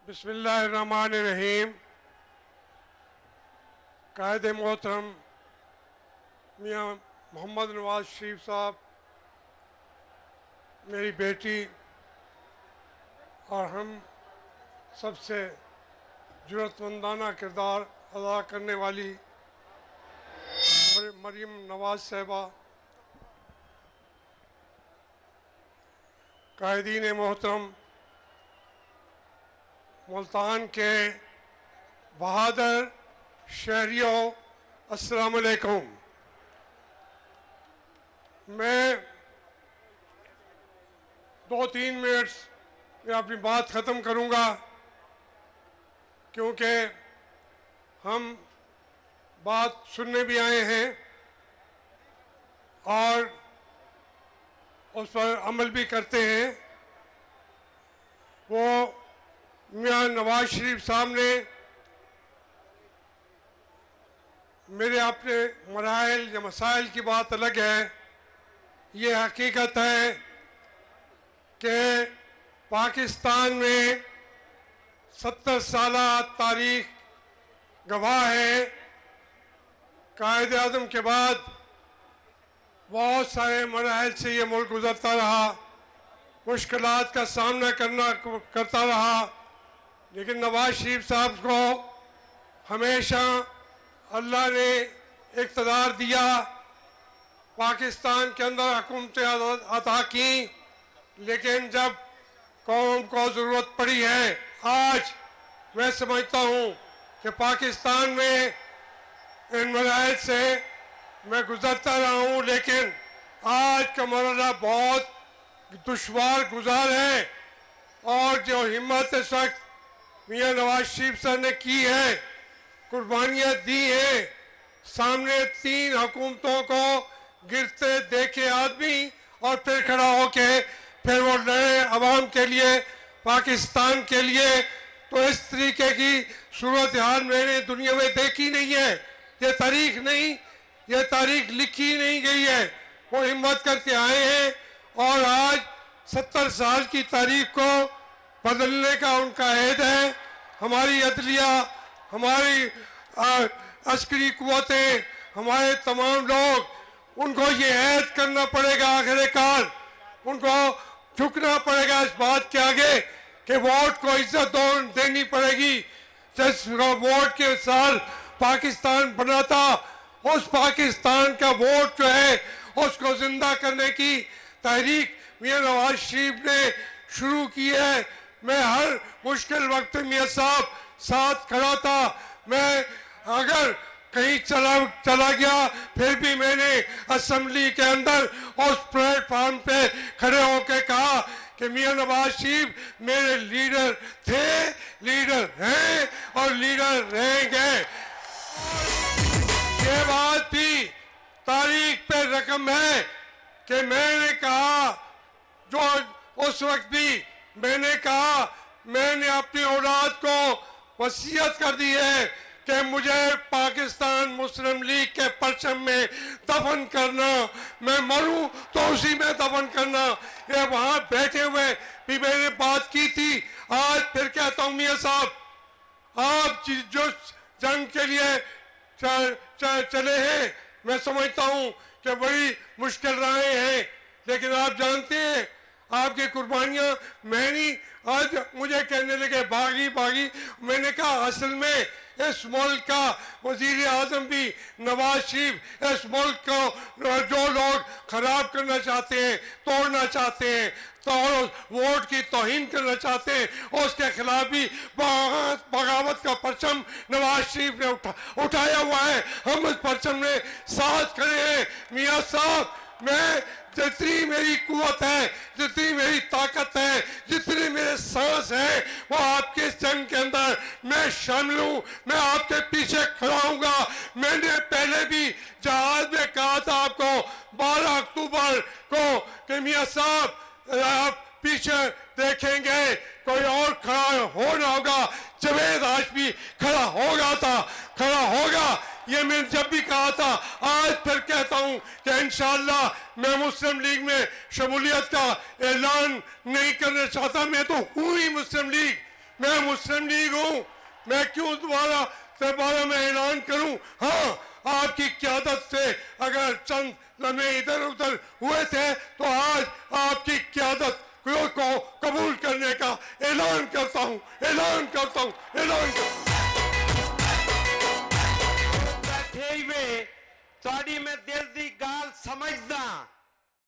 बिस्मिल्लाहिर्रहमानिर्रहीम। कायद मोहतरम मियाँ मोहम्मद नवाज शरीफ साहब, मेरी बेटी और हम सबसे जुर्रतमंदाना किरदार अदा करने वाली मरीम नवाज साहिबा, कायदीन मोहतरम, मुल्तान के बहादुर शहरियों, अस्सलाम वालेकुम। मैं 2-3 मिनट में अपनी बात ख़त्म करूंगा, क्योंकि हम बात सुनने भी आए हैं और उस पर अमल भी करते हैं। वो मियाँ नवाज शरीफ साहब ने मेरे अपने मराइल या मसाइल की बात अलग है। ये हकीकत है कि पाकिस्तान में 70 साल तारीख गवाह है। कायद आज़म के बाद बहुत सारे मराइल से ये मुल्क गुजरता रहा, मुश्किलात का सामना करता रहा, लेकिन नवाज शरीफ साहब को हमेशा अल्लाह ने इक़्तिदार दिया, पाकिस्तान के अंदर हुकूमत अता की। लेकिन जब कौम को ज़रूरत पड़ी है, आज मैं समझता हूँ कि पाकिस्तान में इन मराइल से मैं गुजरता रहा हूँ, लेकिन आज का मरहला बहुत दुश्वार गुजार है। और जो हिम्मत इस वक्त मियाँ नवाज शरीफ साहब ने की है, कुर्बानियाँ दी हैं, सामने 3 हुकूमतों को गिरते देखे आदमी और फिर खड़ा होके फिर वो लड़े अवाम के लिए, पाकिस्तान के लिए, तो इस तरीके की सूरत हाल मैंने दुनिया में देखी नहीं है। ये तारीख नहीं, ये तारीख लिखी नहीं गई है। वो हिम्मत करके आए हैं और आज 70 साल की तारीख को बदलने का उनका अहद है। हमारी अदलिया, हमारी अस्करी कुव्वतें, हमारे तमाम लोग, उनको ये अहद करना पड़ेगा, आखिरकार उनको झुकना पड़ेगा इस बात के आगे कि वोट को इज्जत देनी पड़ेगी। जिस वोट के साल पाकिस्तान बना था, उस पाकिस्तान का वोट जो है उसको जिंदा करने की तहरीक मियाँ नवाज शरीफ ने शुरू की है। मैं हर मुश्किल वक्त में मियाँ साहब साथ खड़ा था। मैं अगर कहीं चला गया, फिर भी मैंने असेंबली के अंदर उस प्लेटफार्म पे खड़े होकर कहा कि मियाँ नवाज शरीफ मेरे लीडर थे, लीडर हैं और लीडर रहेंगे। ये बात भी तारीख पे रकम है कि मैंने कहा, जो उस वक्त भी मैंने कहा, मैंने अपनी औलाद को वसीयत कर दी है कि मुझे पाकिस्तान मुस्लिम लीग के परचम में दफन करना, मैं मरूं तो उसी में दफन करना। ये वहां बैठे हुए भी मैंने बात की थी। आज फिर कहता हूं मियाँ साहब, आप जो जंग के लिए चले हैं, मैं समझता हूं कि बड़ी मुश्किल राहें हैं, लेकिन आप जानते हैं आपकी कुर्बानियां मैं नहीं। आज मुझे कहने लगे बागी बागी, मैंने कहा असल में इस मुल्क का वजीर आजम भी नवाज शरीफ इस मुल्क को जो लोग खराब करना चाहते हैं, तोड़ना चाहते हैं, तो वोट की तौहीन करना चाहते हैं, उसके खिलाफ भी बगावत का परचम नवाज शरीफ ने उठाया हुआ है। हम उस परचम में साथ खड़े हैं। मियाँ साहब, मैं जितनी मेरी कुव्वत है, जितनी मेरी ताकत है, जितनी मेरे सांस है, वो आपके जंग के अंदर मैं शामिल हूँ। मैं आपके पीछे खड़ा हूँगा। मैंने पहले भी जहाज में कहा था आपको 12 अक्टूबर को कि मियाँ साहब आप पीछे देखेंगे, कोई और खड़ा हो ना होगा। जवेद हाशमी खड़ा होगा। ये मैंने जब भी कहा था, आज फिर कहता हूं कि इंशाअल्लाह मैं मुस्लिम लीग में शमूलियत का ऐलान नहीं करना चाहता। मैं तो हूँ ही मुस्लिम लीग, मैं मुस्लिम लीग हूं, मैं क्यों दोबारा में ऐलान करूं? हाँ, आपकी क़यादत से अगर चंद लम्हे इधर उधर हुए थे तो आज आपकी क़यादत को कबूल करने का ऐलान करता हूं, ऐलान करता हूं, ऐलान करता हूं। बैठे हुए थोड़ी मैं दिल